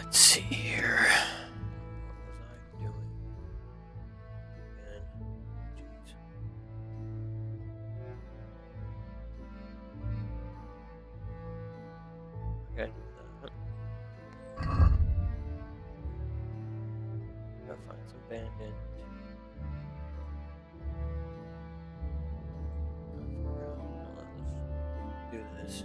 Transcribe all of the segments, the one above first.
Let's see here. What was I doing? Again. Jeez. I gotta do that. Gotta find some bandit. Let's do this.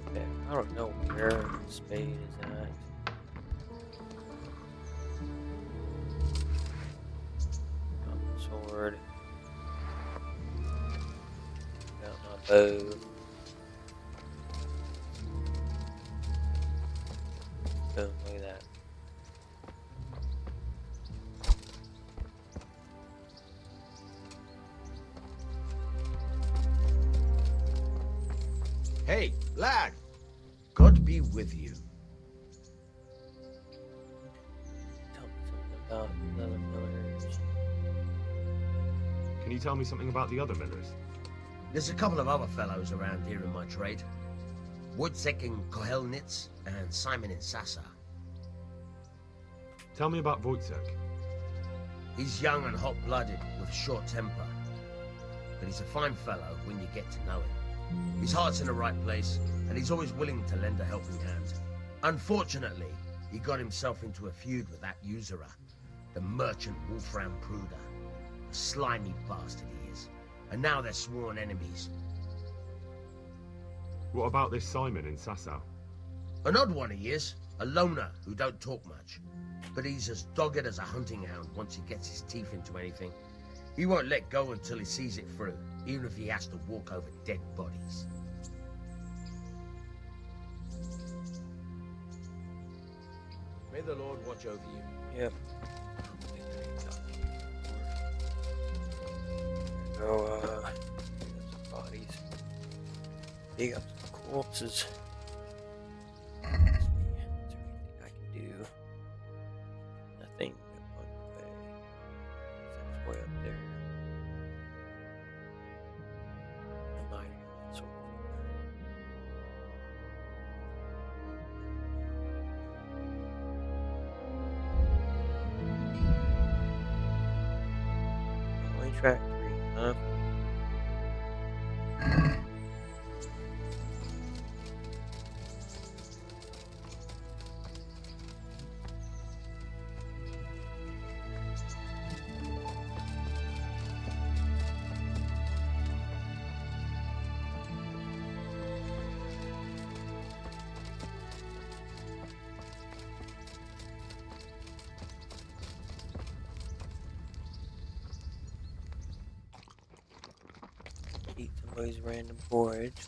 Okay, I don't know where the spade is at. Got my sword. Got my bow. Boom, look at that. Hey, lad! God be with you. Tell me something about the other millers. Can you tell me something about the other millers? There's a couple of other fellows around here in my trade. Wojciech in Kohelnitz and Simon in Sasa. Tell me about Wojciech. He's young and hot-blooded with a short temper. But he's a fine fellow when you get to know him. His heart's in the right place, and he's always willing to lend a helping hand. Unfortunately, he got himself into a feud with that usurer, the merchant Wolfram Pruder. A slimy bastard he is, and now they're sworn enemies. What about this Simon in Sasau? An odd one he is, a loner who don't talk much. But he's as dogged as a hunting hound once he gets his teeth into anything. He won't let go until he sees it through, even if he has to walk over dead bodies. May the Lord watch over you. Yep. Go, got some bodies. Dig up some corpses. Let's see. Is there anything I can do? Nothing but one way. That's way up there. I might have sort of. Only track 3, huh? Eat somebody's random porridge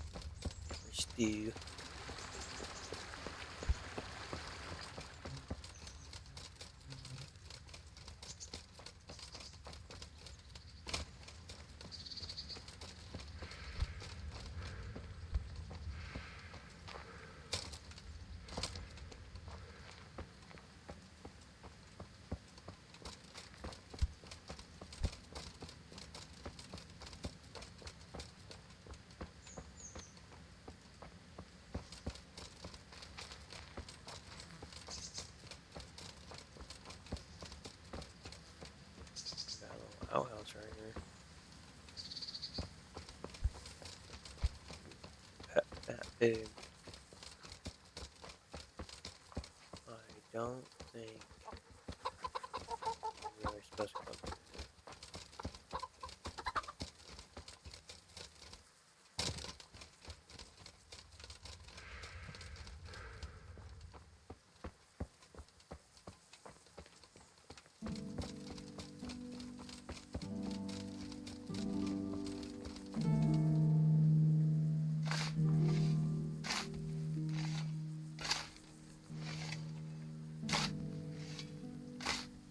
or stew. Got a little outhouse right here. That big. I don't think we were supposed to come through here.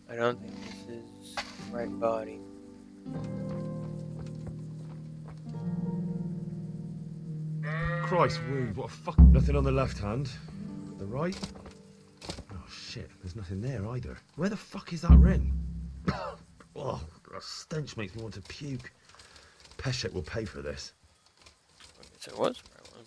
I don't think this is the right body. Christ, wound. What a fuck. Nothing on the left hand. The right? Oh shit, there's nothing there either. Where the fuck is that ring? Oh, the stench makes me want to puke. Peshek will pay for this. I guess it was the right one.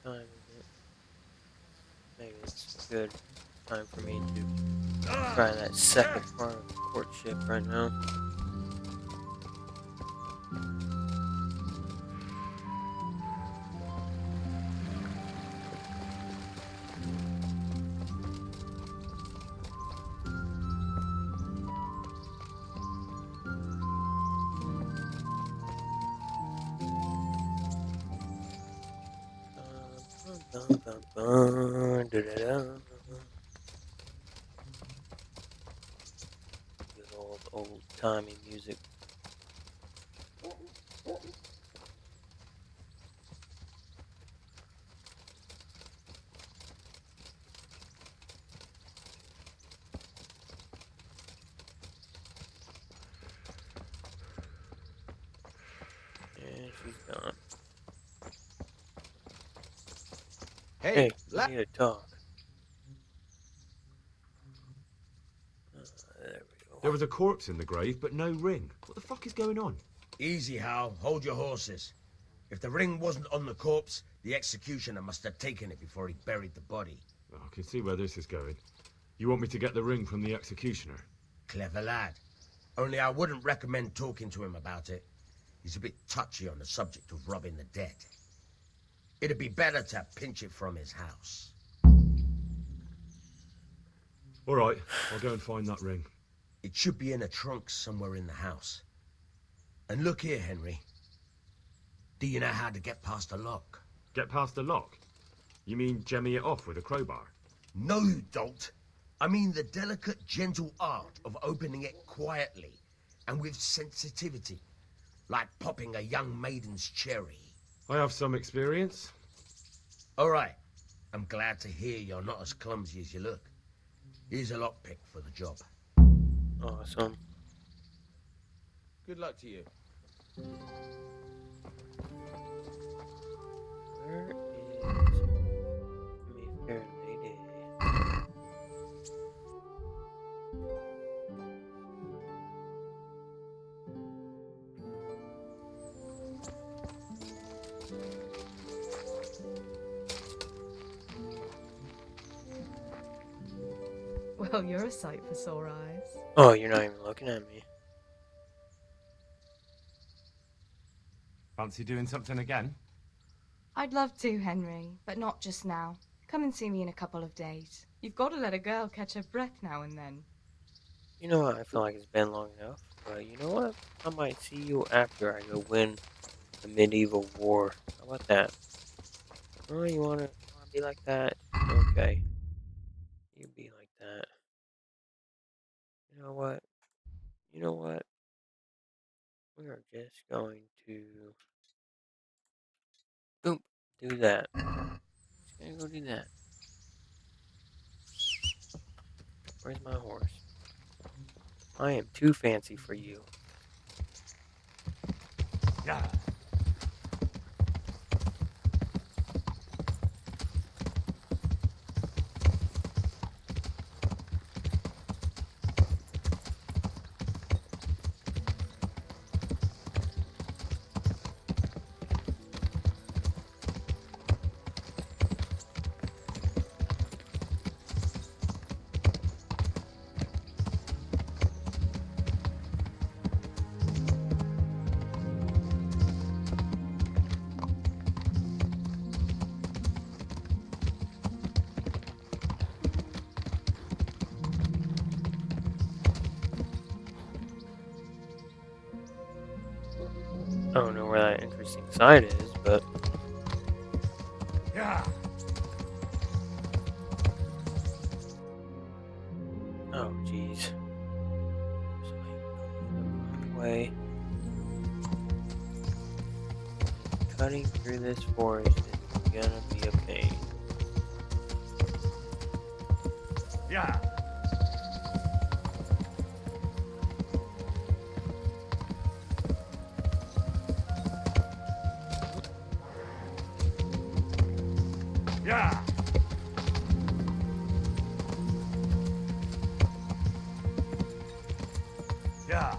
Time is it? Maybe it's a good time for me to try that second part of the courtship right now. Dun, dun, dun, da-da-da. Good old timey music. And she's gone. Hey, we need to talk. There we go. There was a corpse in the grave, but no ring. What the fuck is going on? Easy, Hal. Hold your horses. If the ring wasn't on the corpse, the executioner must have taken it before he buried the body. Oh, I can see where this is going. You want me to get the ring from the executioner? Clever lad. Only I wouldn't recommend talking to him about it. He's a bit touchy on the subject of robbing the dead. It'd be better to pinch it from his house. All right, I'll go and find that ring. It should be in a trunk somewhere in the house. And look here, Henry. Do you know how to get past a lock? Get past the lock? You mean jemmy it off with a crowbar? No, you don't. I mean the delicate, gentle art of opening it quietly and with sensitivity, like popping a young maiden's cherry. I have some experience. All right. I'm glad to hear you're not as clumsy as you look. Here's a lockpick for the job. Awesome. Good luck to you. Where is Mayfair Lady? Well, you're a sight for sore eyes. Oh, you're not even looking at me. Fancy doing something again? I'd love to, Henry, but not just now. Come and see me in a couple of days. You've got to let a girl catch her breath now and then. You know what? I feel like it's been long enough. But you know what? I might see you after I go win the medieval war. How about that? Oh, you wanna be like that? Okay. You be like that. You know what? You know what? We are just going to boom, do that. Just gonna go do that. Where's my horse? I am too fancy for you. Yeah. I don't know where that interesting side is, but Yeah. oh jeez. So I am going the wrong way. Cutting through this forest is gonna be a pain. Yeah. Yeah. Yeah.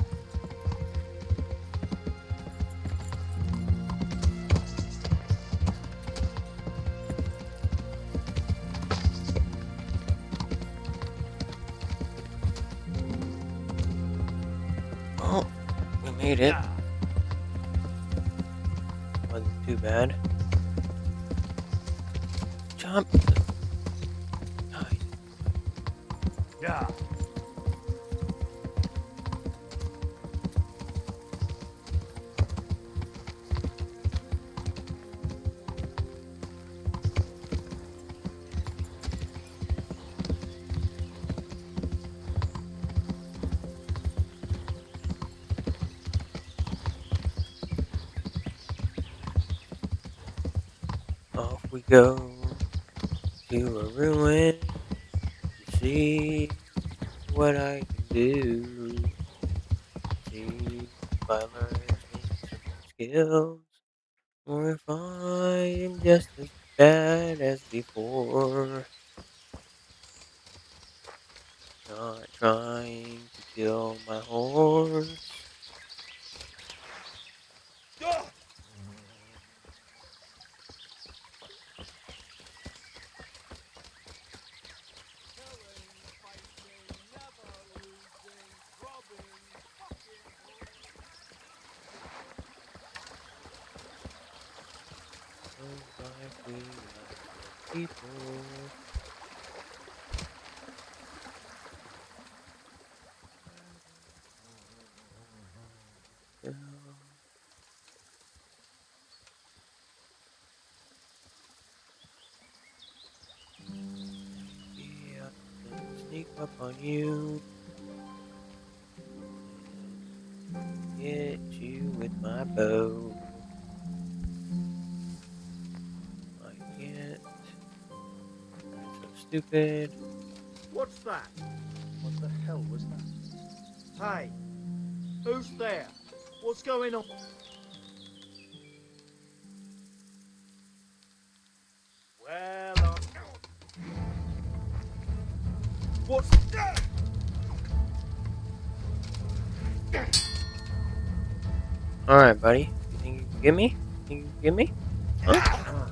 Oh, we made it. Yeah. Wasn't too bad. Jump. Nice. Yeah. Off we go to a ruin to see what I can do. See if I learn some skills or if I am just as bad as before. Not trying to kill my horse. Looks like we got some people. Yeah, maybe I can sneak up on you and get you with my bow. I can't. That's so stupid. What's that? What the hell was that? Hey, who's there? What's going on? Well, what's that? Alright, buddy. You think you can get me? Think you can get me? Huh?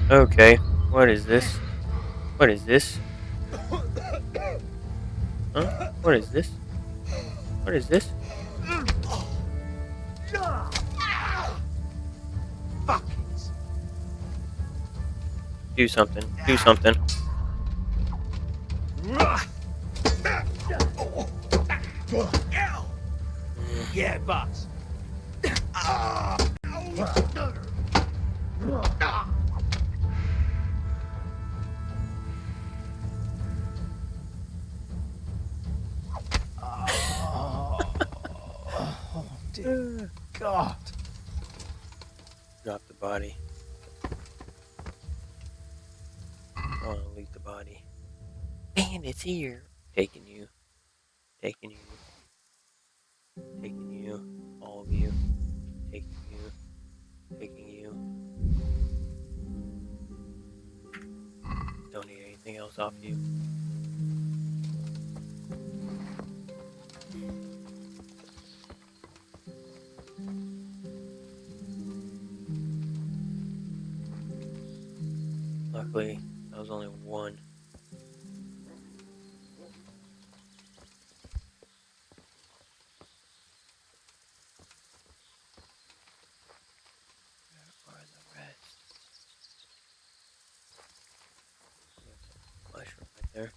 Okay. What is this? What is this? Huh? What is this? What is this? Fuck it. Do something. Do something. Yeah, but. Oh, dear God. Drop the body. I want to loot the body. Bandits here. Taking you. Taking you. Taking you. All of you. Taking you. Taking you. Don't need anything else off you. Luckily, that was only one. Where are the rest? Mushroom there.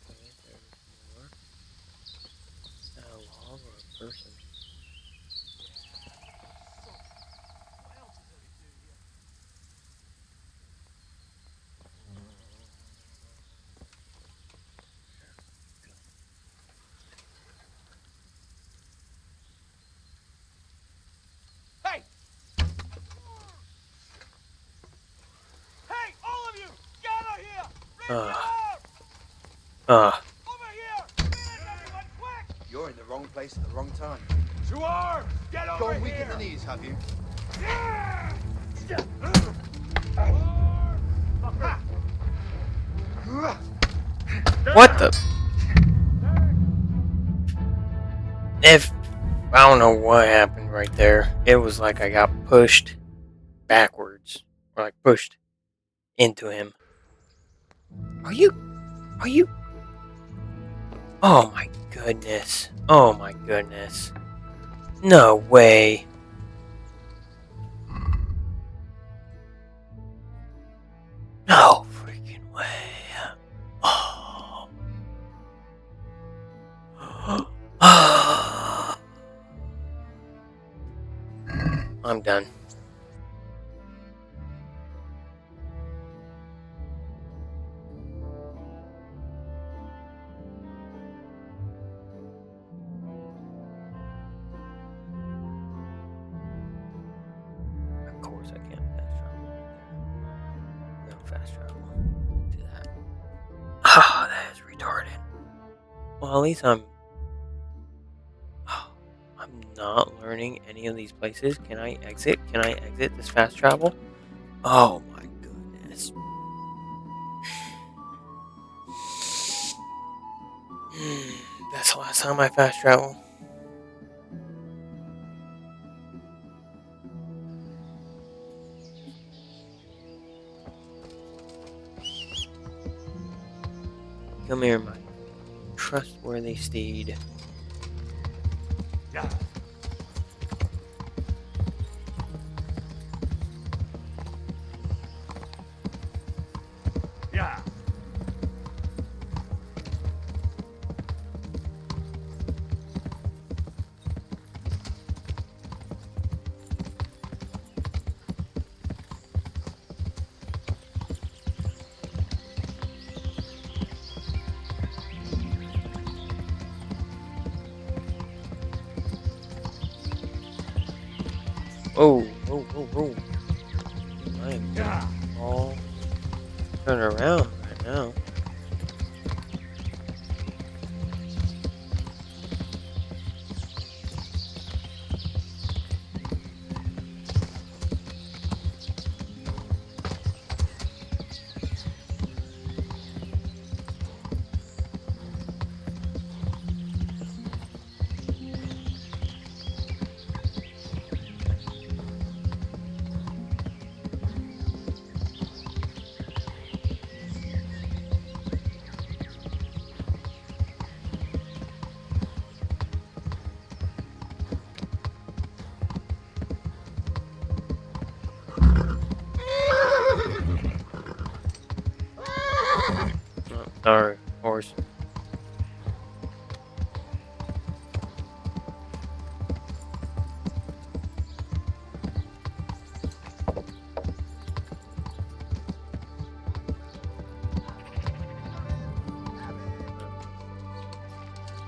Okay, there's more. Is that a log or a person? Hey! Hey, all of you! Gather here! Raise your arms! Over here! Finish everyone, quick! You're in the wrong place at the wrong time. To arms! Get over Gone here! weak in the knees, have you? What the? If I don't know what happened right there. It was like I got pushed backwards, or like pushed into him. Are you? Oh my goodness! Oh my goodness! No way! No freaking way! Oh. I'm done. Of course I can't fast travel right there. No fast travel to that. Ah, that is retarded. Well, at least I'm not learning any of these places. Can I exit? Can I exit this fast travel? Oh my goodness. That's the last time I fast travel. Come here, my trustworthy steed. Yeah. Yeah. Oh, whoa, whoa, whoa. I am Yeah. all turn around right now. Oh, sorry, horse.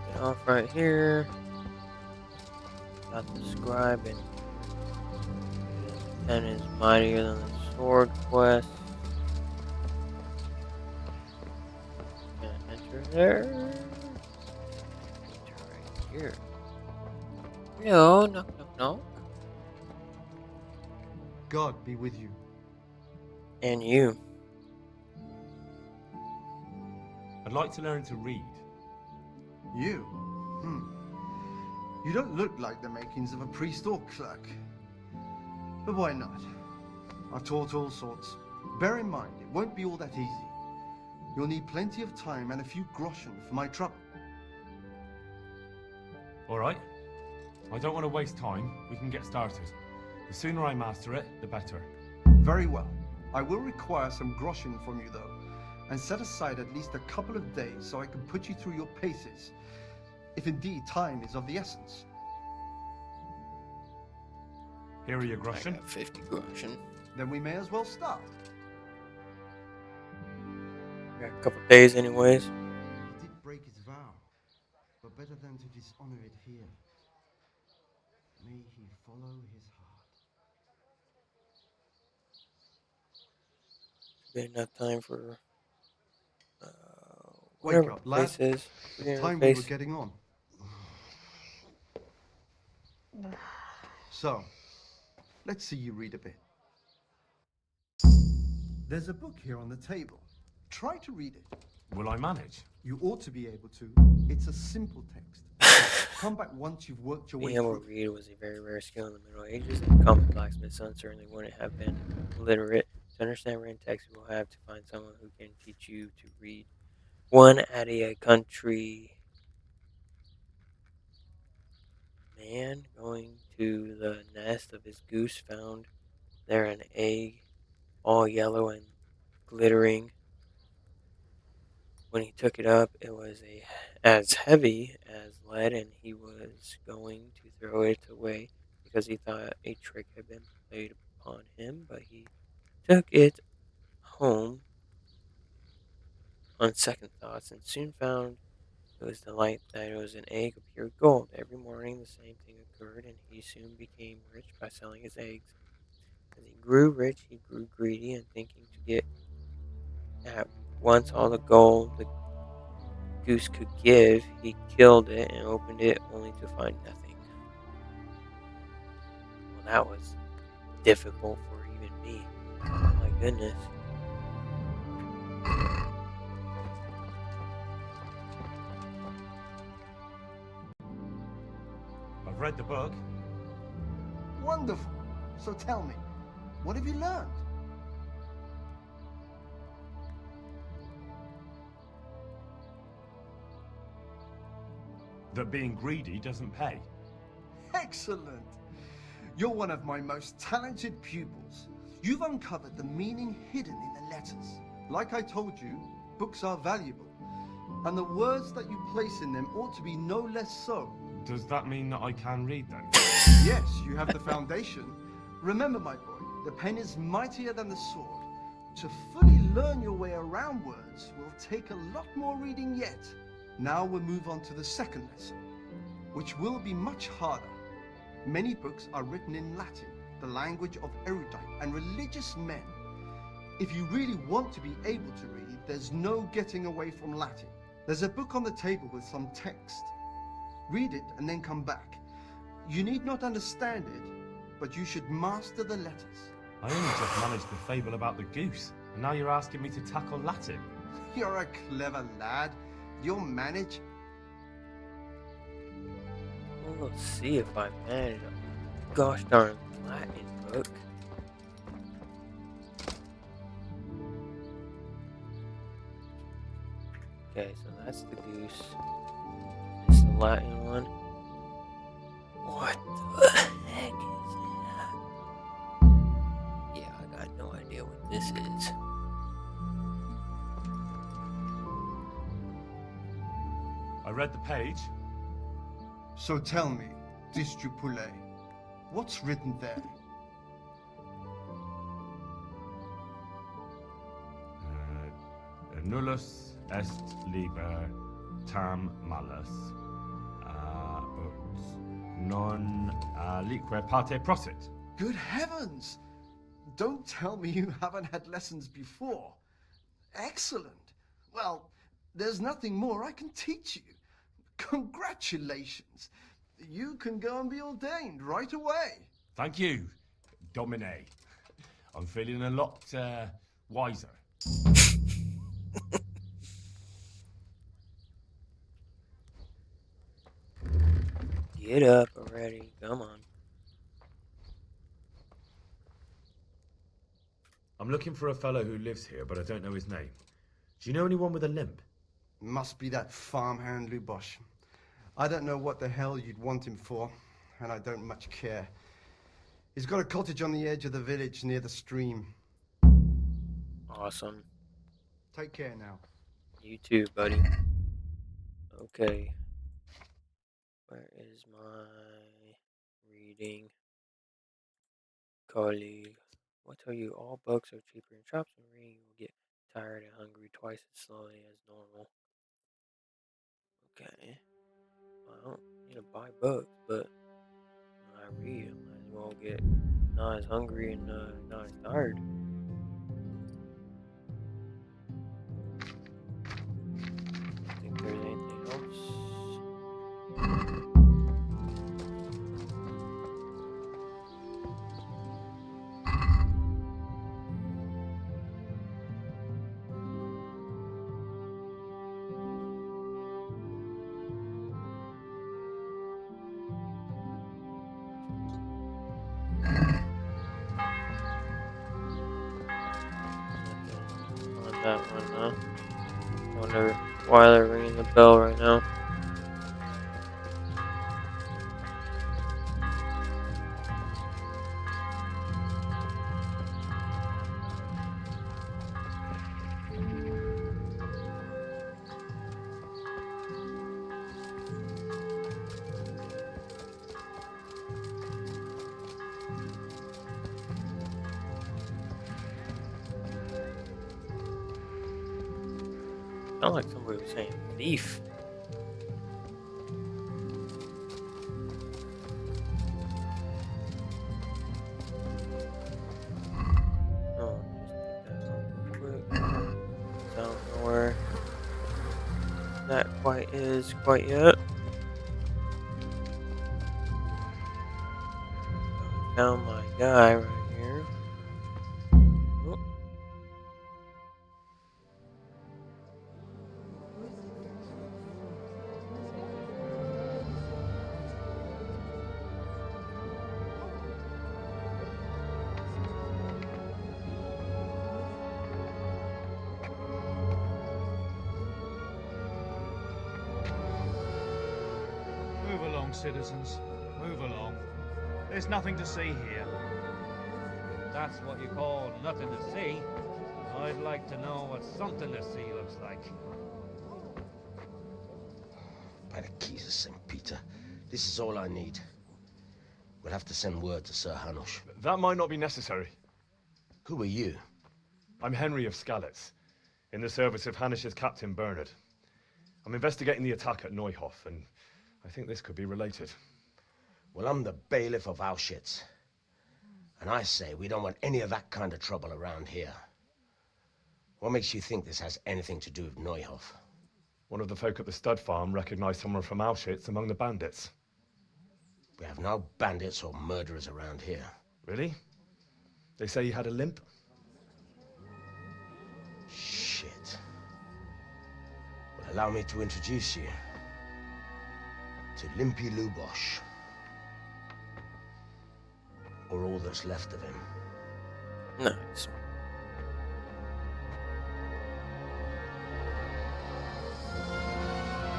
Get off right here. Got the scribe and pen is mightier than the sword quest. Gonna enter there. Enter right here. No, knock, knock, knock. God be with you. And you. I'd like to learn to read. You? You don't look like the makings of a priest or clerk. But why not? I've taught all sorts. Bear in mind, it won't be all that easy. You'll need plenty of time and a few groschen for my trouble. All right. I don't want to waste time. We can get started. The sooner I master it, the better. Very well. I will require some groschen from you, though, and set aside at least a couple of days so I can put you through your paces, if indeed time is of the essence. Here are your I groschen. got 50 groschen. Then we may as well start. Got a couple days, anyways. He did break his vow, but better than to dishonor it here. May he follow his heart. Good enough time for Wake whatever up, the lad. place is. It's Whatever time the we were place. getting on. So, let's see you read a bit. There's a book here on the table. Try to read it. Will I manage? You ought to be able to. It's a simple text. Come back once you've worked your way Being able to through. read was a very rare skill in the Middle Ages, and common blacksmith's son certainly wouldn't have been literate. To understand written text, you will have to find someone who can teach you to read. One at a country man going to the nest of his goose found there an egg all yellow and glittering. When he took it up, it was as heavy as lead, and he was going to throw it away because he thought a trick had been played upon him. But he took it home on second thoughts and soon found to his delight that it was an egg of pure gold. Every morning the same thing occurred, and he soon became rich by selling his eggs. As he grew rich, he grew greedy, and thinking to get at once all the gold the goose could give, he killed it and opened it only to find nothing. Well, that was difficult for even me. My goodness. I've read the book. Wonderful. So tell me, what have you learned? That being greedy doesn't pay. Excellent. You're one of my most talented pupils. You've uncovered the meaning hidden in the letters. Like I told you, books are valuable, and the words that you place in them ought to be no less so. Does that mean that I can read then? Yes, you have the foundation. Remember, my boy, the pen is mightier than the sword. To fully learn your way around words will take a lot more reading yet. Now we'll move on to the second lesson, which will be much harder. Many books are written in Latin, the language of erudite and religious men. If you really want to be able to read, there's no getting away from Latin. There's a book on the table with some text. Read it and then come back. You need not understand it, but you should master the letters. I only just managed the fable about the goose, and now you're asking me to tackle Latin. You're a clever lad. You'll manage. Well, let's see if I manage a gosh darn Latin book. Okay, so that's the goose. This is the Latin one. What the heck is that? Yeah, I got no idea what this is. I read the page. So tell me, Distupule, what's written there? Nullus est liber tam malus, ut non lique parte prosit. Good heavens! Don't tell me you haven't had lessons before. Excellent. Well, there's nothing more I can teach you. Congratulations. You can go and be ordained right away. Thank you, Domine. I'm feeling a lot wiser. Get up already. Come on. I'm looking for a fellow who lives here, but I don't know his name. Do you know anyone with a limp? Must be that farmhand Lubosh. I don't know what the hell you'd want him for, and I don't much care. He's got a cottage on the edge of the village near the stream. Awesome. Take care now. You too, buddy. Okay. Where is my reading colleague? What tell you? All books are cheaper in shops, and reading you will get tired and hungry twice as slowly as normal. Okay. Well, I don't need to buy books, but when I read, I might as well get not as hungry and not as tired. I think there's anything else. Nothing on that one, huh? Wonder why they're ringing the bell right now. Sounds like somebody was saying thief. Oh, just take that out real quick. I don't know where that quite is quite yet. Found my guy right here. Oh. Move along, citizens. Move along. There's nothing to see here. If that's what you call nothing to see, I'd like to know what something to see looks like. By the keys of St. Peter, this is all I need. We'll have to send word to Sir Hanush. That might not be necessary. Who are you? I'm Henry of Skalitz, in the service of Hanush's Captain Bernard. I'm investigating the attack at Neuhof, and I think this could be related. Well, I'm the bailiff of Auschwitz. And I say we don't want any of that kind of trouble around here. What makes you think this has anything to do with Neuhof? One of the folk at the stud farm recognized someone from Auschwitz among the bandits. We have no bandits or murderers around here. Really? They say he had a limp? Shit. Well, allow me to introduce you to Limpy Lubosh. Or all that's left of him. Nice.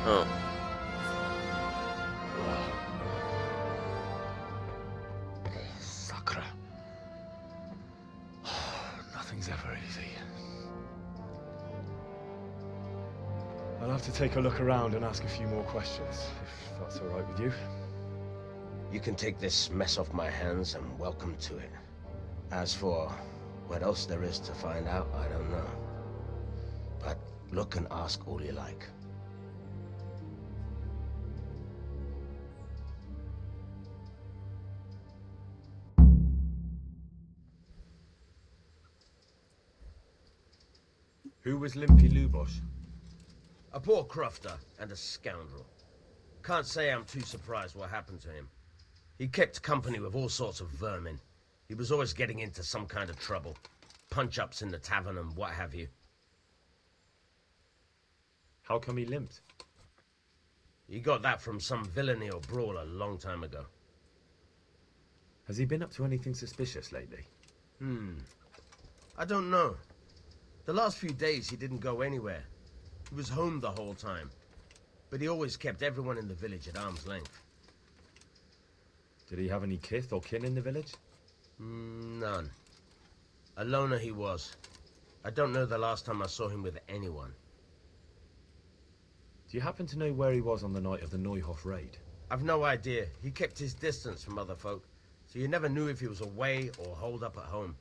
Oh. Sacre. Nothing's ever easy. I'll have to take a look around and ask a few more questions, if that's all right with you. You can take this mess off my hands and welcome to it. As for what else there is to find out, I don't know. But look and ask all you like. Who was Limpy Lubosh? A poor crofter and a scoundrel. Can't say I'm too surprised what happened to him. He kept company with all sorts of vermin. He was always getting into some kind of trouble. Punch-ups in the tavern and what have you. How come he limped? He got that from some villainy or brawl a long time ago. Has he been up to anything suspicious lately? I don't know. The last few days he didn't go anywhere. He was home the whole time. But he always kept everyone in the village at arm's length. Did he have any kith or kin in the village? None. A loner he was. I don't know the last time I saw him with anyone. Do you happen to know where he was on the night of the Neuhoff raid? I've no idea. He kept his distance from other folk, so you never knew if he was away or holed up at home.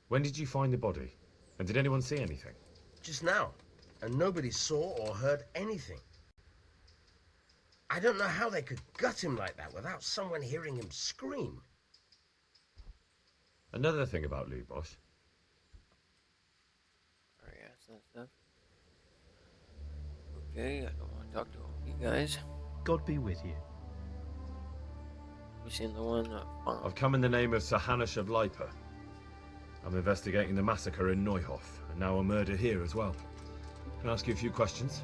When did you find the body? And did anyone see anything? Just now. And nobody saw or heard anything. I don't know how they could gut him like that without someone hearing him scream. Another thing about Lubosh. Alright, that's that stuff. Okay, I don't want to talk to all you guys. God be with you. You seen the one? I've come in the name of Sir Hanush of Lipa. I'm investigating the massacre in Neuhoff, and now a murder here as well. Can I ask you a few questions?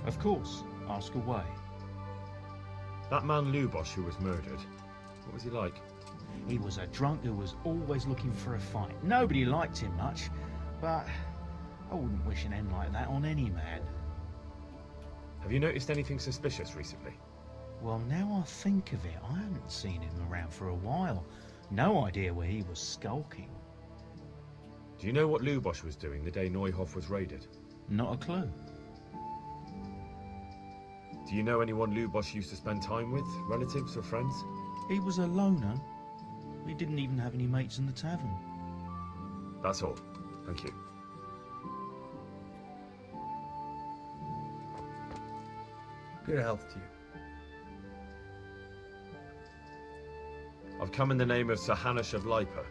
Of course. Ask away. That man Lubosh who was murdered, what was he like? He was a drunk who was always looking for a fight. Nobody liked him much, but I wouldn't wish an end like that on any man. Have you noticed anything suspicious recently? Well, now I think of it, I haven't seen him around for a while. No idea where he was skulking. Do you know what Lubosh was doing the day Neuhoff was raided? Not a clue. Do you know anyone Lubosh used to spend time with? Relatives or friends? He was a loner. He didn't even have any mates in the tavern. That's all. Thank you. Good health to you. I've come in the name of Sir Hanush of Lipa.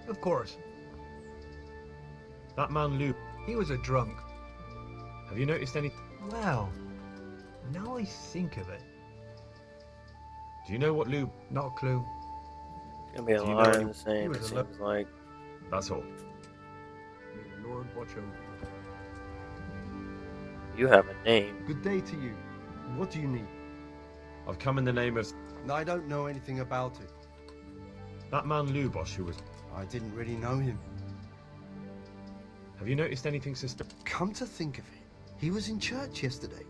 Of course. That man Lu... He was a drunk. Have you noticed any... Well, now I think of it. Do you know what Lu... Not a clue. It's gonna be a Do you lot know of the same, it seems like. That's all. May the Lord watch over. You have a name. Good day to you. What do you need? I've come in the name of... I don't know anything about it. That man Lubosh who was... I didn't really know him. Have you noticed anything suspicious? Come to think of it, he was in church yesterday.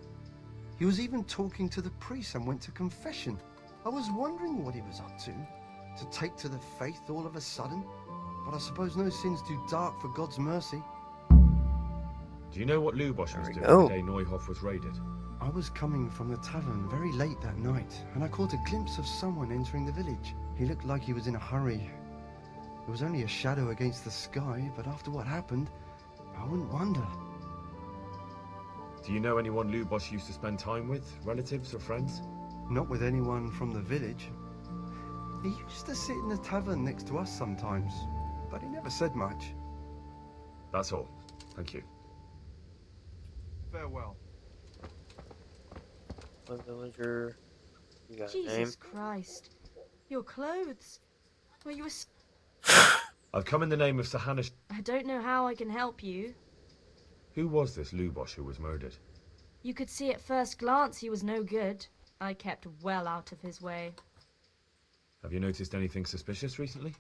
He was even talking to the priest and went to confession. I was wondering what he was up to take to the faith all of a sudden. But I suppose no sin's too dark for God's mercy. Do you know what Lubosh was doing the day Neuhoff was raided? I was coming from the tavern very late that night, and I caught a glimpse of someone entering the village. He looked like he was in a hurry. It was only a shadow against the sky, but after what happened, I wouldn't wonder. Do you know anyone Lubosh used to spend time with? Relatives or friends? Not with anyone from the village. He used to sit in the tavern next to us sometimes, but he never said much. That's all. Thank you. Farewell. What villager? You got a name? Jesus Christ. Your clothes. Were you I've come in the name of Sir Hanush. I don't know how I can help you. Who was this Lubosh who was murdered? You could see at first glance he was no good. I kept well out of his way. Have you noticed anything suspicious recently?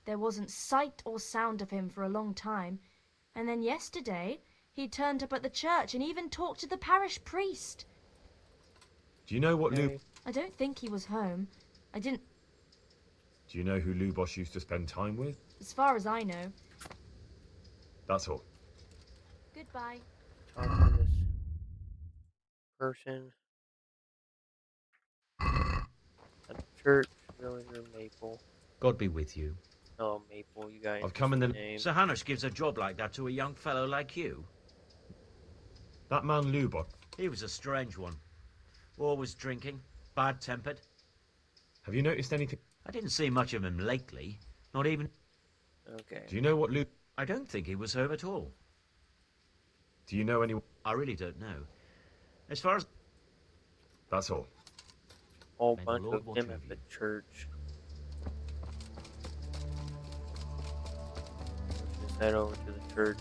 There wasn't sight or sound of him for a long time. And then yesterday, he turned up at the church and even talked to the parish priest. Do you know what I don't think he was home. I didn't... Do you know who Lubosh used to spend time with? As far as I know. That's all. Goodbye. Talk to this person. A church, villager, Maple. God be with you. Oh, Maple, you guys. I've come in the name. Sir Hanush gives a job like that to a young fellow like you. That man Lubosh. He was a strange one. Always drinking, bad-tempered. Have you noticed anything? I didn't see much of him lately. Not even... Okay. Do you know what I don't think he was home at all. Do you know anyone? I really don't know. As far as... That's all. Whole May the bunch Lord of watch them over at you. the church. Just head over to the church.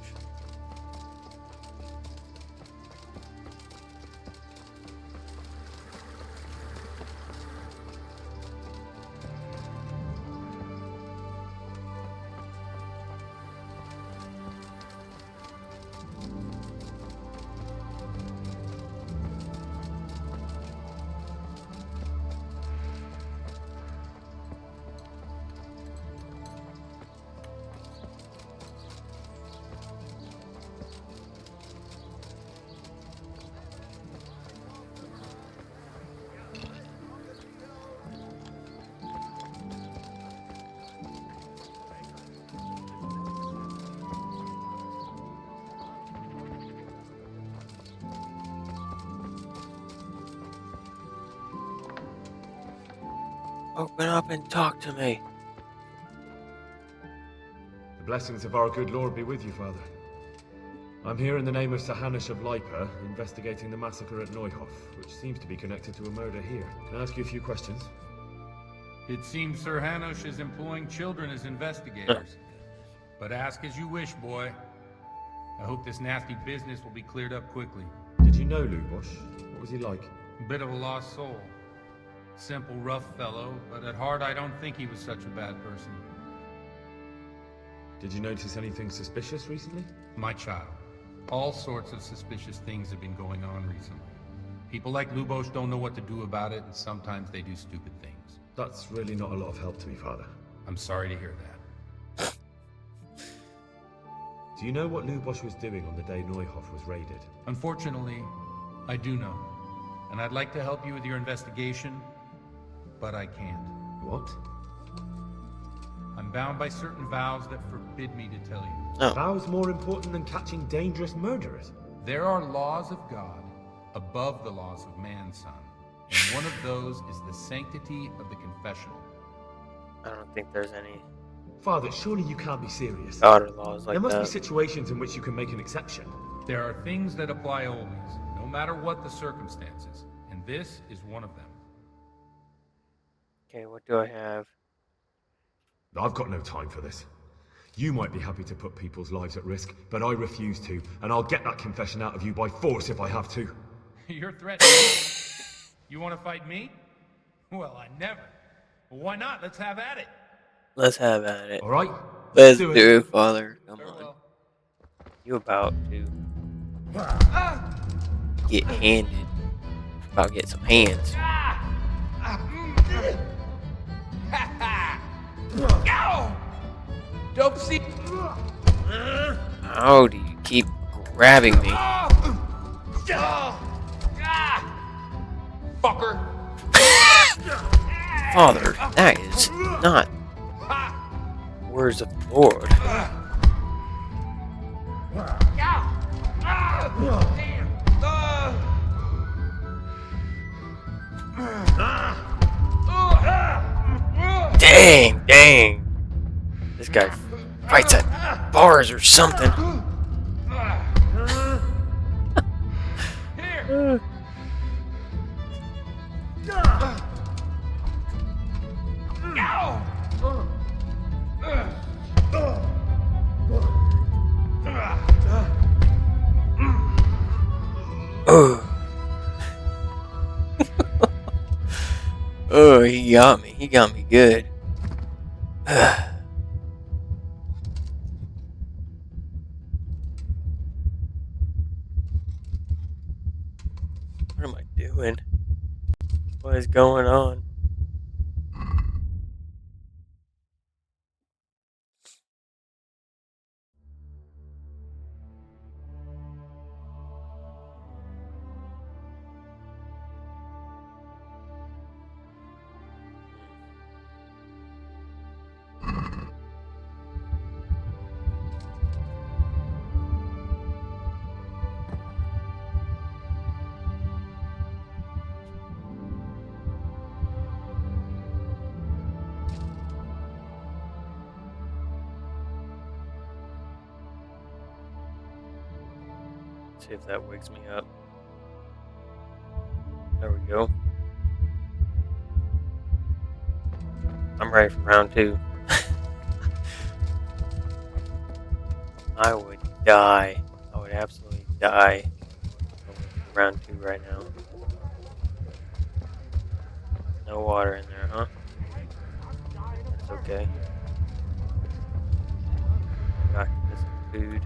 Open up and talk to me. The blessings of our good Lord be with you, Father. I'm here in the name of Sir Hanush of Lipa, investigating the massacre at Neuhof, which seems to be connected to a murder here. Can I ask you a few questions? It seems Sir Hanush is employing children as investigators. But ask as you wish, boy. I hope this nasty business will be cleared up quickly. Did you know Lubosh? What was he like? Bit of a lost soul. Simple, rough fellow, but at heart I don't think he was such a bad person. Did you notice anything suspicious recently? My child. All sorts of suspicious things have been going on recently. People like Lubosh don't know what to do about it, and sometimes they do stupid things. That's really not a lot of help to me, Father. I'm sorry to hear that. Do you know what Lubosh was doing on the day Neuhof was raided? Unfortunately, I do know. And I'd like to help you with your investigation, but I can't. What? I'm bound by certain vows that forbid me to tell you. Oh. Vows more important than catching dangerous murderers? There are laws of God above the laws of man, son. And one of those is the sanctity of the confessional. I don't think there's any Father, surely you can't be serious. daughter laws like there must that. be situations in which you can make an exception. There are things that apply always, no matter what the circumstances. And this is one of them. Okay, what do I have? I've got no time for this. You might be happy to put people's lives at risk, but I refuse to, and I'll get that confession out of you by force if I have to. You're threatening me? You want to fight me? Well, I never. Well, why not? Let's have at it. Let's have at it. All right? Let's do it, Father. Come Farewell. on. You about to get handed. About to get some hands. Dope see. How do you keep grabbing me? Fucker. Father, that is not words of the Lord. Dang. This guy fights at bars or something. Here. Oh, he got me. He got me good. What am I doing? What is going on? See if that wakes me up. There we go. I'm ready for round 2. I would die. I would absolutely die. Round 2 right now. No water in there, huh? That's okay. Got some food.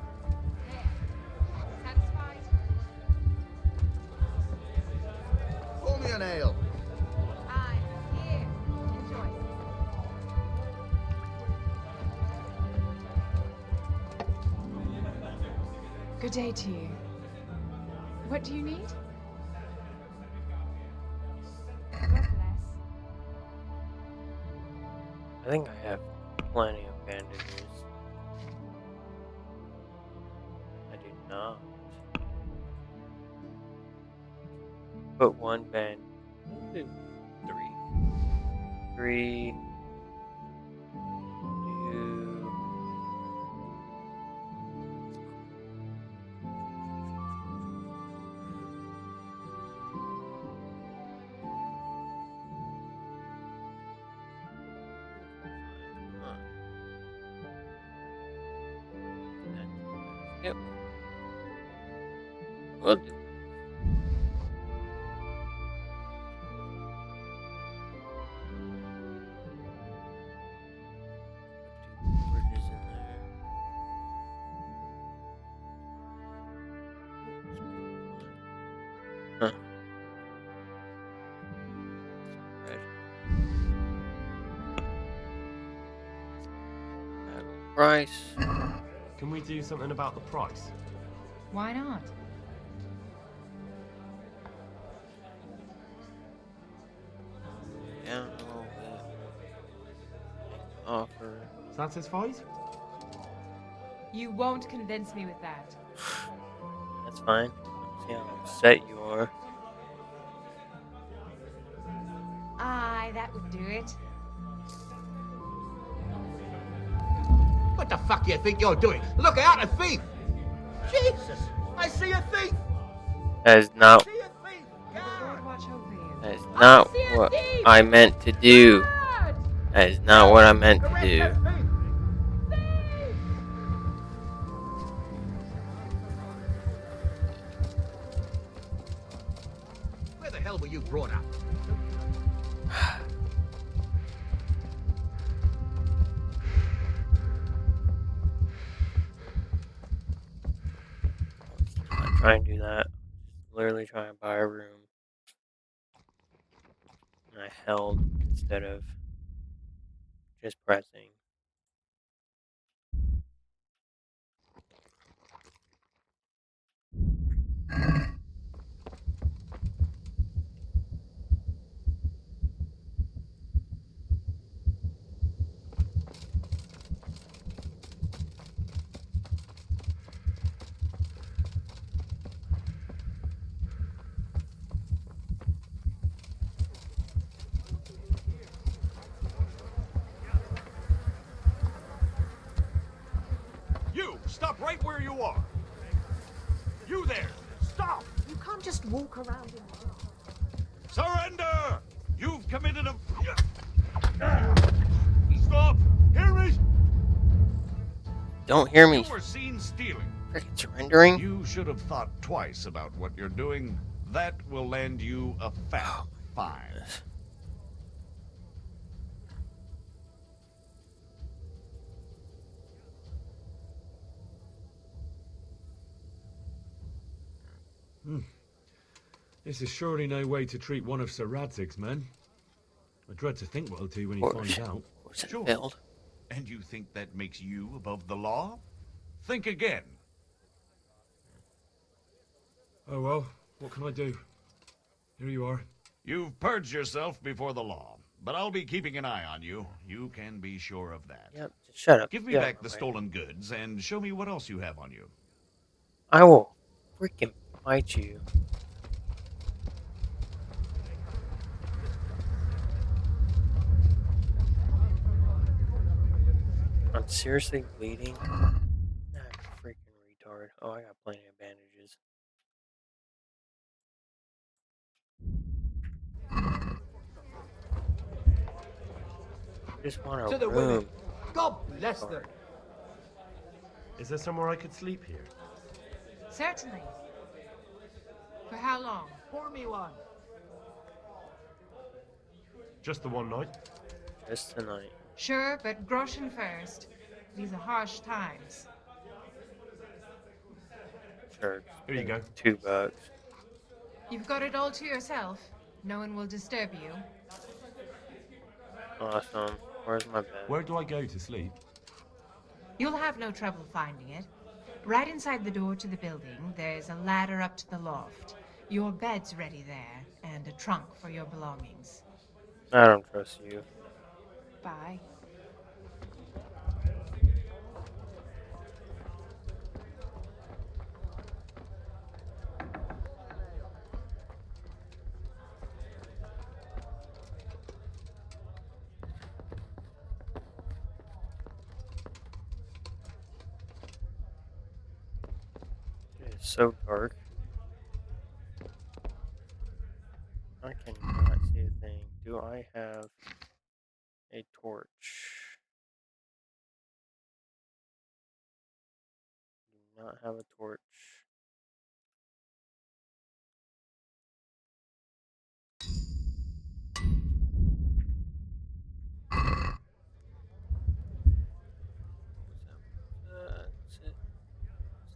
Pour me an ale. Good day to you. What do you need? God bless. I think I have plenty of bandages. I do not. Put 1 band. 2, 3. 3. Yep. We'll do. Bridges in there. Huh. Red. Price. Can we do something about the price? Why not? Down a little bit. Offer. Satisfied? You won't convince me with that. That's fine. See how upset you are. Aye, that would do it. What the fuck do you think you're doing? Look out, a thief! Jesus! I see a thief! That is not. May the Lord watch over you. That is not what I meant to do. That is not what I meant to do. Where the hell were you brought up? I'm not trying to do that. Just literally trying to buy a room. And I held instead of just pressing. You, stop right where you are. You there, stop! You can't just walk around in... Surrender! You've committed a... Stop! Hear me? Don't hear me. You were seen stealing. Freaking surrendering? You should have thought twice about what you're doing. That will land you a fat fine. This is surely no way to treat one of Sir Radzig's men. I dread to think what he'll do when he finds out. Sure. And you think that makes you above the law? Think again. Oh well, what can I do? Here you are. You've purged yourself before the law, but I'll be keeping an eye on you. You can be sure of that. Yep, just shut up. Give me Yeah, back the stolen goods and show me what else you have on you. I will freaking fight you. I'm seriously bleeding. Ah, freaking retard. Oh, I got plenty of bandages. I just want To a the women. room. God bless them. Is there somewhere I could sleep here? Certainly. For how long? Pour me one. Just the one night? Just tonight. Sure, but groschen first. These are harsh times. Sure. Here you go. $2. You've got it all to yourself. No one will disturb you. Awesome. Where's my bed? Where do I go to sleep? You'll have no trouble finding it. Right inside the door to the building, there's a ladder up to the loft. Your bed's ready there, and a trunk for your belongings. I don't trust you. Bye. so dark. I cannot see a thing. Do I have a torch? Do not have a torch. That's it.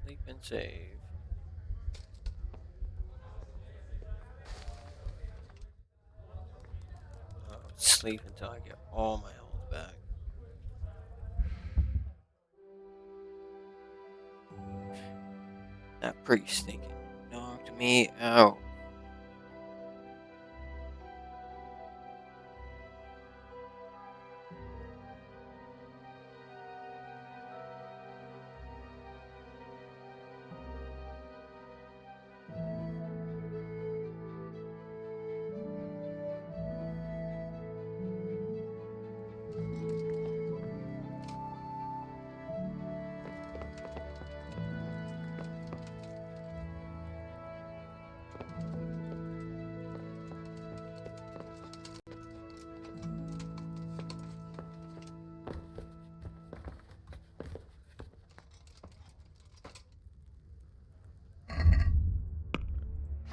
Sleep and save. Sleep until I get all my health back. That priest thinking knocked me out.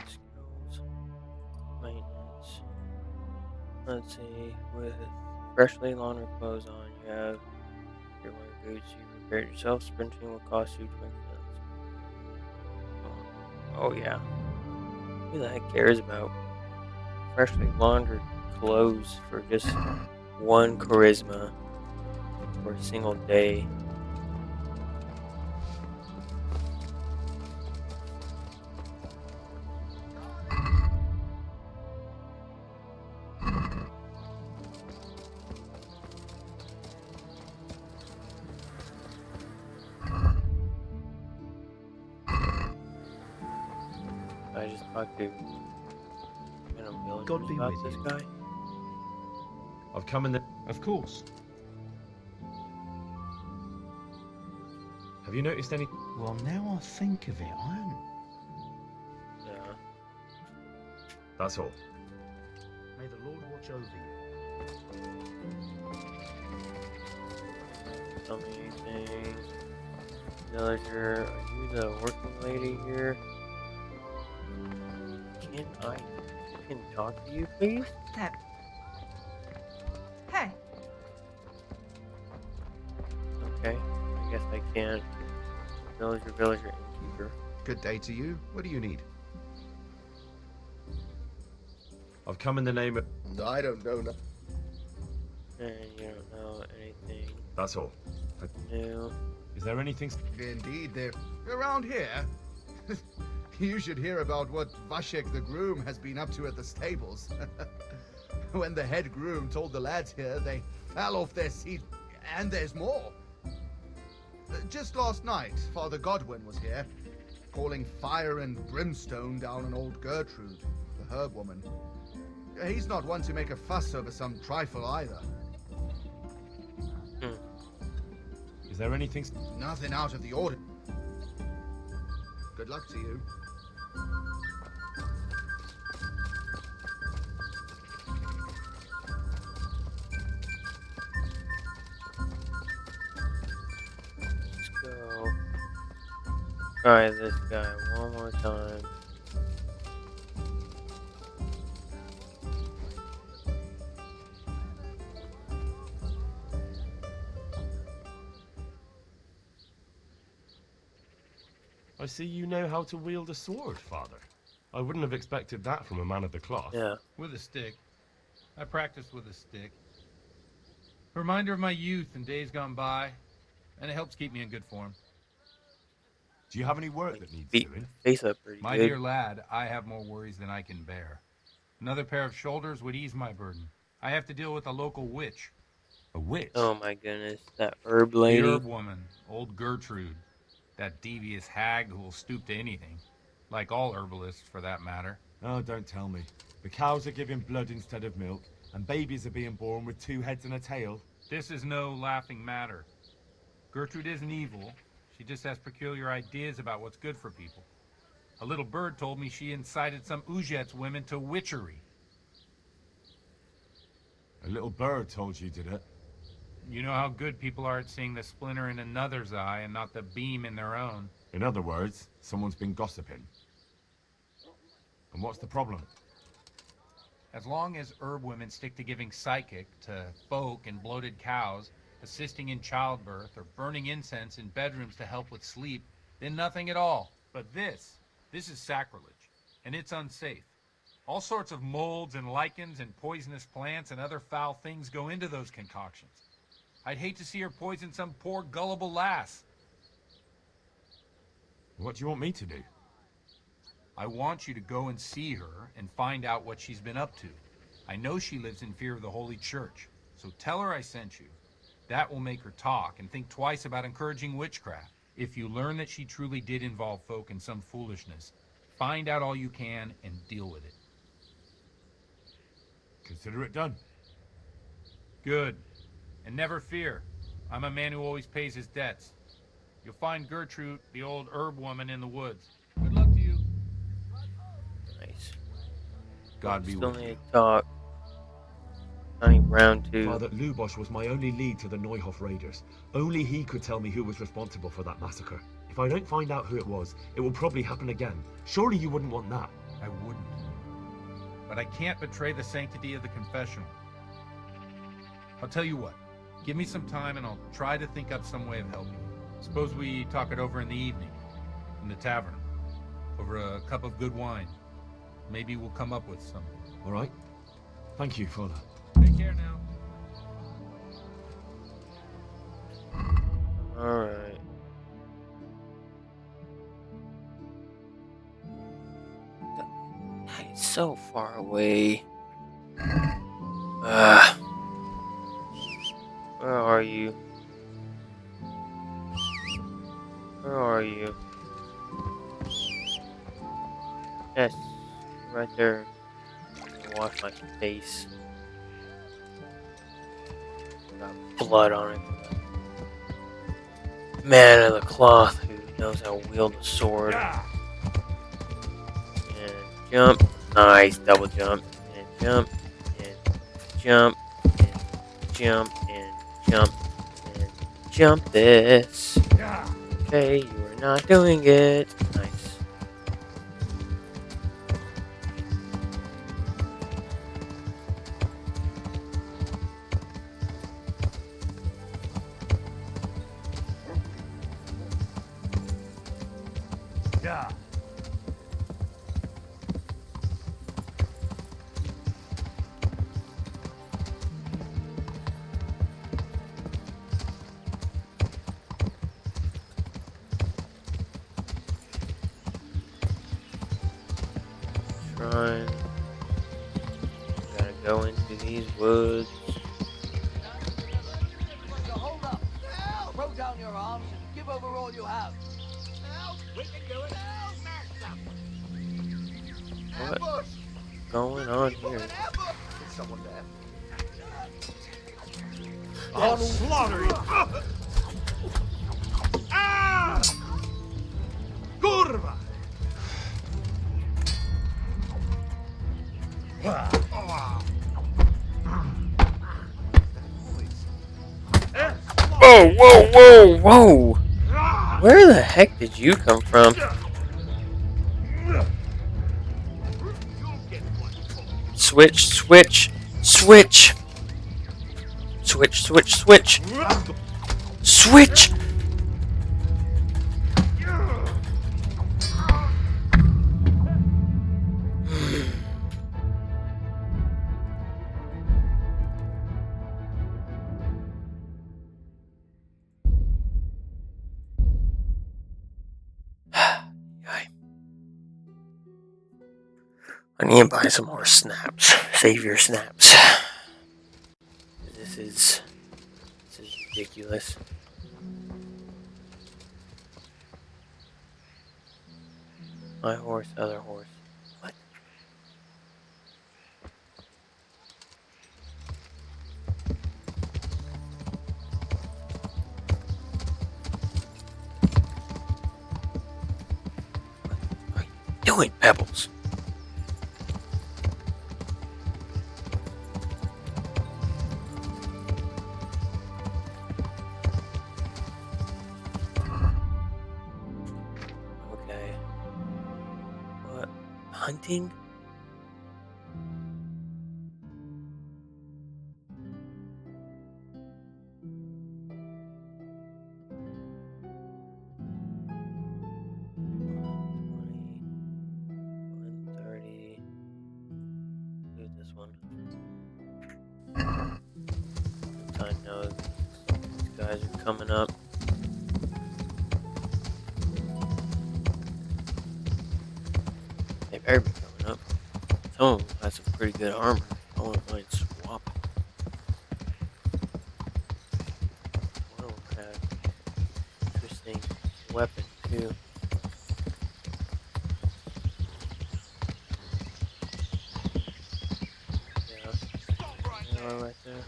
Skills. Maintenance. Let's see. With freshly laundered clothes on, you have your wearing boots. You prepared yourself. Sprinting will cost you 20 minutes. Oh yeah. Who the heck cares about freshly laundered clothes for just one charisma for a single day? I just talked to God be about with this you. guy. I've come in the... Of course. Have you noticed any... Well, now I think of it, I haven't. Yeah. That's all. May the Lord watch over you. Tell me anything. Villager, are you the working lady here? Can talk to you, please? That. Hey. Okay, I guess I can. Villager, innkeeper. Good day to you. What do you need? I've come in the name of... I don't know. And you don't know anything That's all. new. Is there anything... Indeed, they're around here. You should hear about what Vashek the groom has been up to at the stables. When the head groom told the lads here, they fell off their seats. And there's more. Just last night, Father Godwin was here, calling fire and brimstone down on old Gertrude, the herb woman. He's not one to make a fuss over some trifle either. Is there anything... Nothing out of the ordinary. Good luck to you. Let's go. Try this guy one more time. I see you know how to wield a sword, Father. I wouldn't have expected that from a man of the cloth. Yeah. With a stick. I practice with a stick. A reminder of my youth and days gone by, and it helps keep me in good form. Do you have any work that needs Beat doing? face up pretty My good. dear lad, I have more worries than I can bear. Another pair of shoulders would ease my burden. I have to deal with a local witch. A witch? Oh my goodness, that herb lady. The herb woman, old Gertrude. That devious hag who will stoop to anything. Like all herbalists, for that matter. Oh, don't tell me. The cows are giving blood instead of milk, and babies are being born with 2 heads and a tail. This is no laughing matter. Gertrude isn't evil. She just has peculiar ideas about what's good for people. A little bird told me she incited some Ujet's women to witchery. A little bird told you, did it? You know how good people are at seeing the splinter in another's eye and not the beam in their own. In other words, someone's been gossiping. And what's the problem? As long as herb women stick to giving psychic to folk and bloated cows, assisting in childbirth, or burning incense in bedrooms to help with sleep, then nothing at all. But this is sacrilege, and it's unsafe. All sorts of molds and lichens and poisonous plants and other foul things go into those concoctions. I'd hate to see her poison some poor gullible lass. What do you want me to do? I want you to go and see her and find out what she's been up to. I know she lives in fear of the Holy Church, so tell her I sent you. That will make her talk and think twice about encouraging witchcraft. If you learn that she truly did involve folk in some foolishness, find out all you can and deal with it. Consider it done. Good. And never fear. I'm a man who always pays his debts. You'll find Gertrude, the old herb woman, in the woods. Good luck to you. Nice. God be Still with need you. to talk. Only round 2. Father Lubosh was my only lead to the Neuhof raiders. Only he could tell me who was responsible for that massacre. If I don't find out who it was, it will probably happen again. Surely you wouldn't want that. I wouldn't. But I can't betray the sanctity of the confessional. I'll tell you what. Give me some time and I'll try to think up some way of helping you. Suppose we talk it over in the evening, in the tavern, over a cup of good wine. Maybe we'll come up with something. All right. Thank you, Father. Take care now. Alright. It's so far away. Where are you? Where are you? Yes, right there. Wash my face. Got blood on it. Man of the cloth who knows how to wield a sword. And jump. Nice. Double jump. And jump. And jump. And jump. And jump. And jump this. Okay, you are not doing it. Nice. Yeah. Shrine. Gotta go into these woods. Hold up. Throw down your arms and give over all you have. We can do it. What's going on here? Is someone there? I'll slaughter you. Ah! Kurva! Whoa, whoa, whoa, whoa! Where the heck did you come from? Switch, switch, switch! Switch, switch, switch! Switch! I need to buy some more snaps. Save your snaps. This is ridiculous. My horse, other horse. What? doing, Pebbles? Okay. What? Hunting? I know these guys are coming up. They better be coming up. Some of them have some pretty good armor. I wouldn't mind swapping. One of them had interesting weapon too. Yeah. Right there.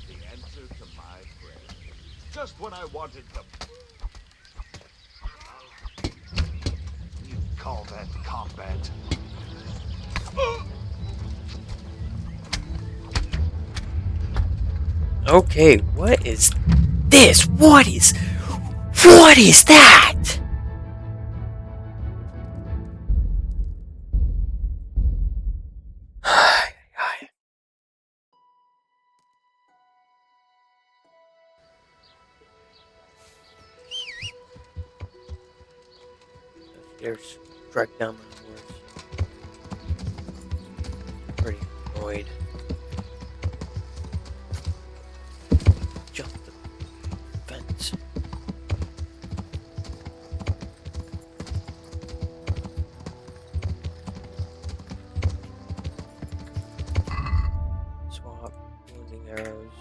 The answer to my prayer. Just when I wanted them. You call that combat? Okay, what is this? What is that? There's strike down my horse. Pretty annoyed. Jump the fence. Swap wounding arrows.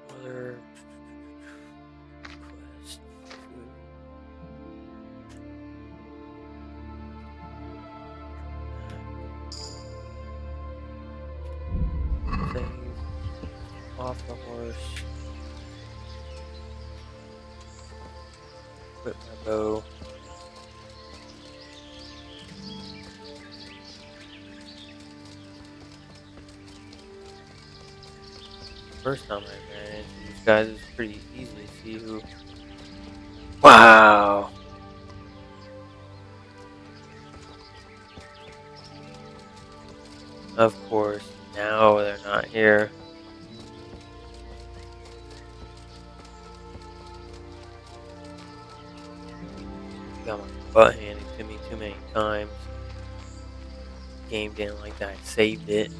Other quest. Save. Off the horse. Equip my bow. First time I ran into these guys, it's pretty easy to see who. Wow! Of course, now they're not here. Got my butt handed to me too many times. Game didn't like that. I saved it.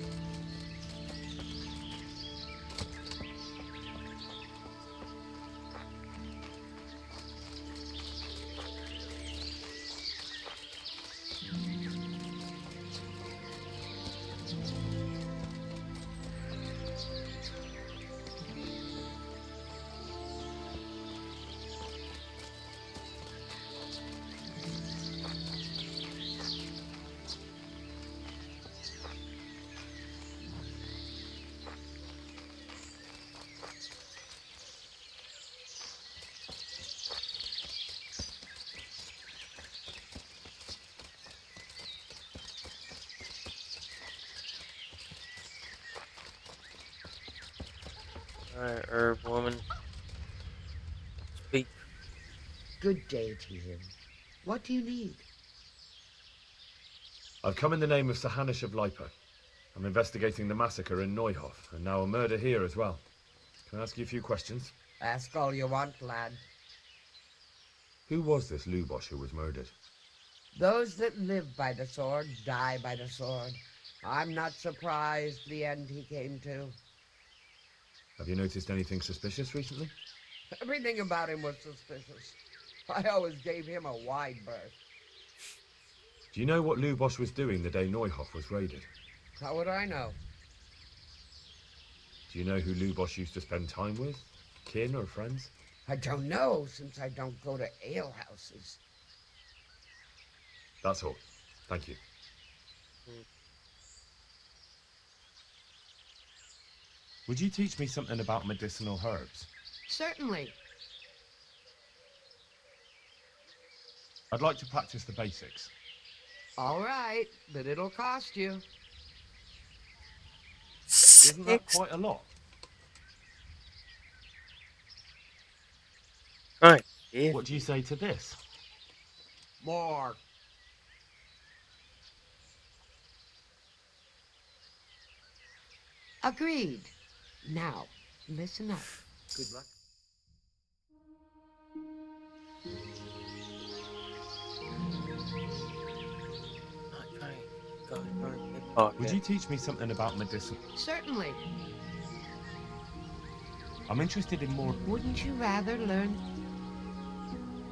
Alright, herb woman. Speak. Good day to you. What do you need? I've come in the name of Sir Hanish of Lipa. I'm investigating the massacre in Neuhof, and now a murder here as well. Can I ask you a few questions? Ask all you want, lad. Who was this Lubosh who was murdered? Those that live by the sword die by the sword. I'm not surprised the end he came to. Have you noticed anything suspicious recently? Everything about him was suspicious. I always gave him a wide berth. Do you know what Lubosch was doing the day Neuhoff was raided? How would I know? Do you know who Lubosch used to spend time with? Kin or friends? I don't know, since I don't go to alehouses. That's all. Thank you. Would you teach me something about medicinal herbs? Certainly. I'd like to practice the basics. All right, but it'll cost you. Isn't that quite a lot? Right. Yeah. What do you say to this? More. Agreed. Now, listen up. Good luck. Would you teach me something about medicine? Certainly. I'm interested in more... Wouldn't you rather learn?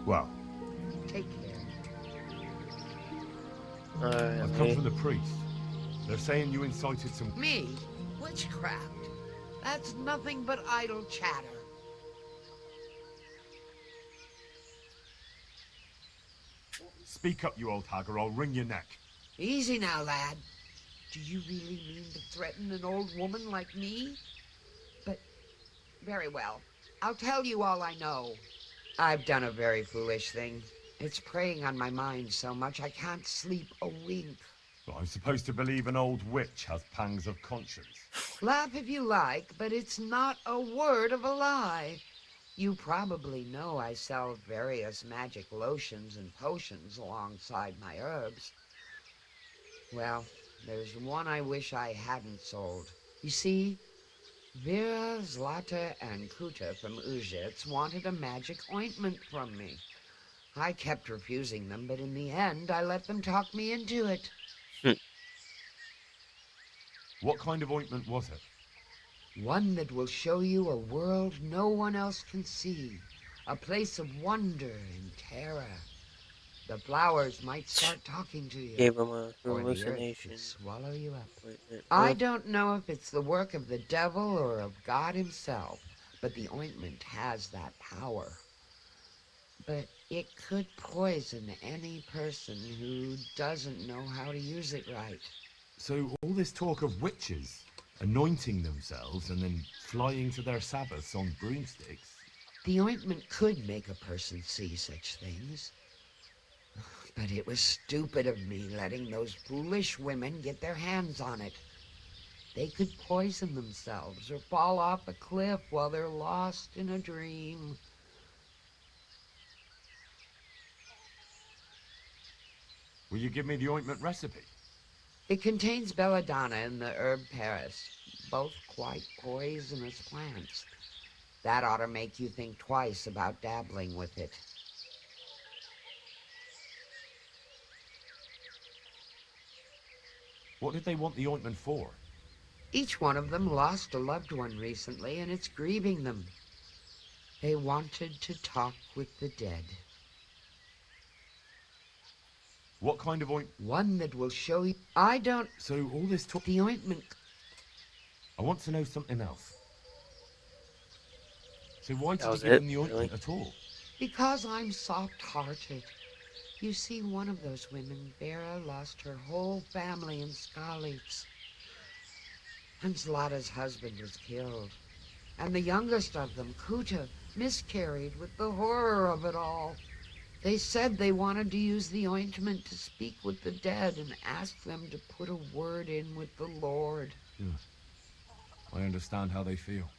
Well, Take care. I've come from the priest. They're saying you incited some... Me? Witchcraft. That's nothing but idle chatter. Speak up, you old hag, or I'll wring your neck. Easy now, lad. Do you really mean to threaten an old woman like me? But, very well. I'll tell you all I know. I've done a very foolish thing. It's preying on my mind so much I can't sleep a wink. Well, I'm supposed to believe an old witch has pangs of conscience. Laugh if you like, but it's not a word of a lie. You probably know I sell various magic lotions and potions alongside my herbs. Well, there's one I wish I hadn't sold. You see, Vera, Zlata, and Kuta from Uzhitz wanted a magic ointment from me. I kept refusing them, but in the end, I let them talk me into it. What kind of ointment was it? One that will show you a world no one else can see. A place of wonder and terror. The flowers might start talking to you. Gave him a or the earth hallucination. would swallow you up. Ointment. I Well, don't know if it's the work of the devil or of God himself, but the ointment has that power. But it could poison any person who doesn't know how to use it right. So all this talk of witches anointing themselves and then flying to their sabbaths on broomsticks. The ointment could make a person see such things. But it was stupid of me letting those foolish women get their hands on it. They could poison themselves or fall off a cliff while they're lost in a dream. Will you give me the ointment recipe? It contains belladonna and the herb Paris, both quite poisonous plants. That ought to make you think twice about dabbling with it. What did they want the ointment for? Each one of them lost a loved one recently, and it's grieving them. They wanted to talk with the dead. What kind of ointment? One that will show you... I don't... So all this talk... The ointment... I want to know something else. So why did That you was give it, them the ointment really? at all? Because I'm soft-hearted. You see, one of those women, Vera, lost her whole family in Skalitz. And Zlata's husband was killed. And the youngest of them, Kuta, miscarried with the horror of it all. They said they wanted to use the ointment to speak with the dead and ask them to put a word in with the Lord. Yeah. I understand how they feel.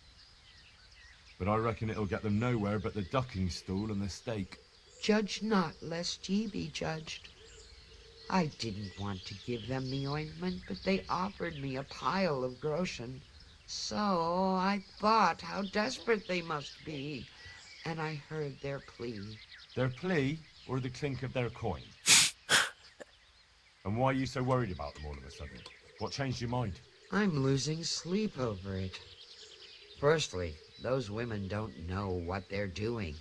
But I reckon it'll get them nowhere but the ducking stool and the stake. Judge not, lest ye be judged. I didn't want to give them the ointment, but they offered me a pile of groschen. So I thought how desperate they must be, and I heard their plea. Their plea or the clink of their coin? And why are you so worried about them all of a sudden? What changed your mind? I'm losing sleep over it. Firstly, those women don't know what they're doing.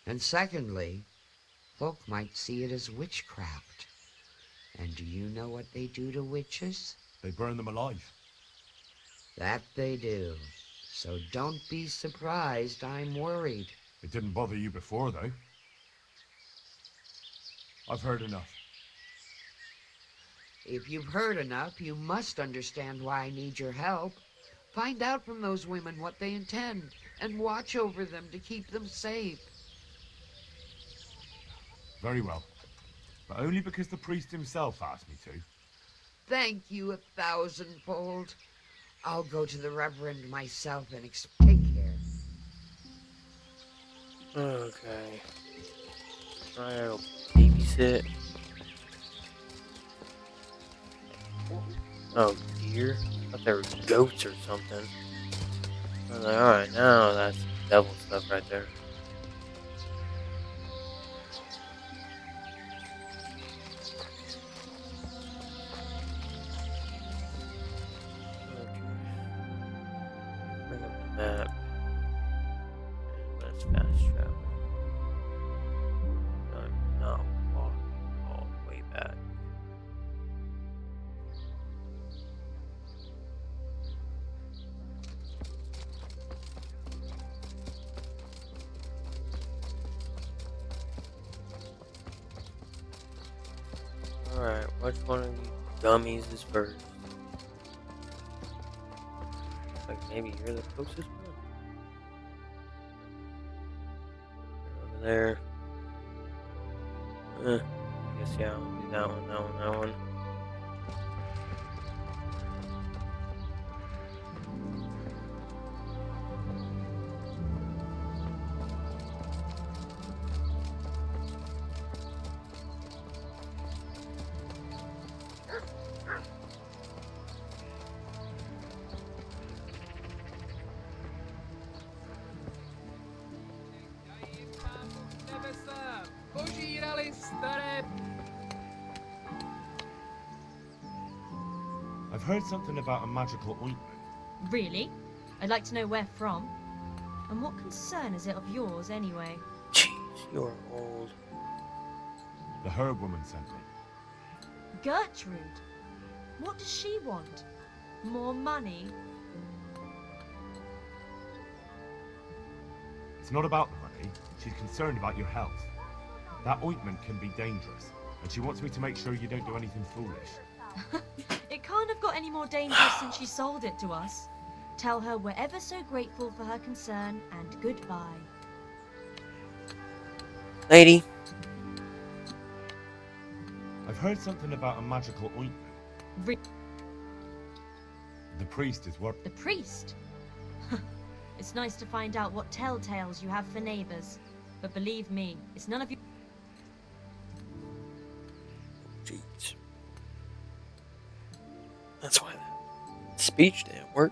And secondly, Folk might see it as witchcraft. And do you know what they do to witches? They burn them alive. That they do. So don't be surprised I'm worried. It didn't bother you before, though. I've heard enough. If you've heard enough, you must understand why I need your help. Find out from those women what they intend, and watch over them to keep them safe. Very well. But only because the priest himself asked me to. Thank you 1,000-fold. I'll go to the Reverend myself and take care. Okay. I'll babysit. Oh dear. I thought there were goats or something. I was like, alright, now that's devil stuff right there. Bring up the map. Let's fast travel. No, walk all the way back. Alright, which one of these dummies is first? Looks like maybe you're the closest one. Over there. I guess yeah, I'll do that one, that one, that one. I've heard something about a magical ointment. Really? I'd like to know where from. And what concern is it of yours, anyway? Jeez, you're old. The herb woman sent me. Gertrude? What does she want? More money? It's not about the money. She's concerned about your health. That ointment can be dangerous, and she wants me to make sure you don't do anything foolish. It can't have got any more dangerous since she sold it to us. Tell her we're ever so grateful for her concern, and goodbye. Lady. I've heard something about a magical ointment. The priest is what? The priest? It's nice to find out what telltales you have for neighbours. But believe me, it's none of you. Jeez. That's why that speech didn't work.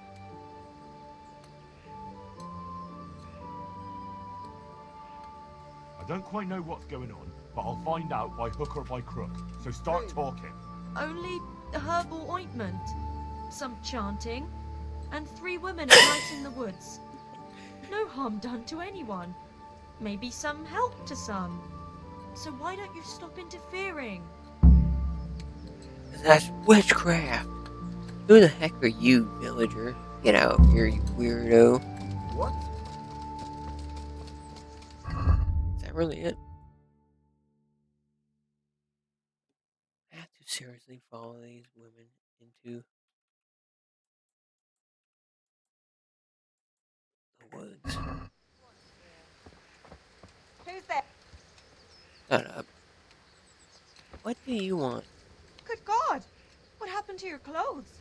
I don't quite know what's going on, but I'll find out by hook or by crook. So start talking. Only a herbal ointment, some chanting, and 3 women at night in the woods. No harm done to anyone. Maybe some help to some. So why don't you stop interfering? That's witchcraft. Who the heck are you, villager? Get out of here, you weirdo. What? Is that really it? I have to seriously follow these women into the woods. Who's there? Shut up. What do you want? Good God! What happened to your clothes?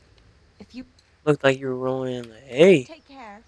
If you Looked like you were rolling in the hay. take care,